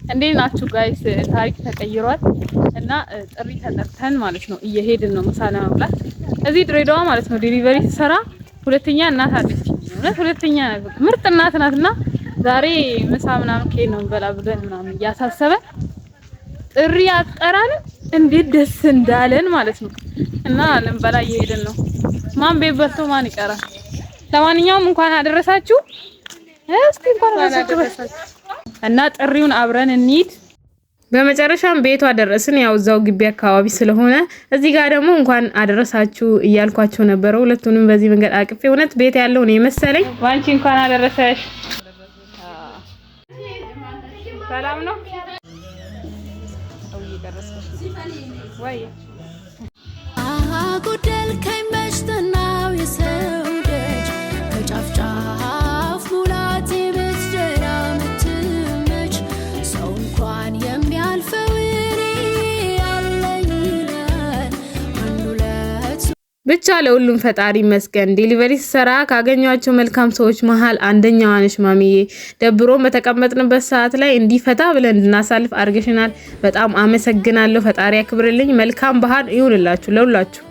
እንዴት ናችሁ ጋይስ? ታሪክ ተቀይሯል እና ጥሪ ተጠርተን ማለት ነው እየሄድን ነው ምሳ ለመብላት እዚህ ድሬዳዋ ማለት ነው። ዴሊቨሪ ትሰራ ሁለተኛ እናት አለች። ሁለተኛ ምርጥ እናት ናትና ዛሬ ምሳ ምናምን ከሄድ ነው እንበላ ብለን ምናምን እያሳሰበ ጥሪ አጠራን። እንዴት ደስ እንዳለን ማለት ነው። እና ልንበላ እየሄድን ነው። ማን ቤት በልቶ ማን ይቀራል? ለማንኛውም እንኳን አደረሳችሁ። እስቲ እንኳን አደረሳችሁ እና ጥሪውን አብረን እንሂድ። በመጨረሻም ቤቷ ደረስን። ያው እዛው ግቢ አካባቢ ስለሆነ እዚህ ጋር ደግሞ እንኳን አደረሳችሁ እያልኳቸው ነበረ። ሁለቱንም በዚህ መንገድ አቅፌ እውነት ቤት ያለው ነው የመሰለኝ። ዋንቺ እንኳን አደረሰሽ። ሰላም ነው ወይ? አሃ ጉደል ከመሽተናው የሰው ደጅ ከጫፍጫፍ ሙላት የምትደራ ምትመች ሰው እንኳን የሚያልፈው ያለኝ ይላል አንዱ ለት ብቻ ለሁሉም ፈጣሪ መስገን። ዴሊቨሪ ሰራ ካገኟቸው መልካም ሰዎች መሃል አንደኛዋ ነሽ ማሚዬ። ደብሮን በተቀመጥንበት ሰዓት ላይ እንዲፈታ ብለን እንድናሳልፍ አርገሽናል። በጣም አመሰግናለሁ። ፈጣሪ ያክብርልኝ። መልካም ባህል ይሁንላችሁ ለሁላችሁ።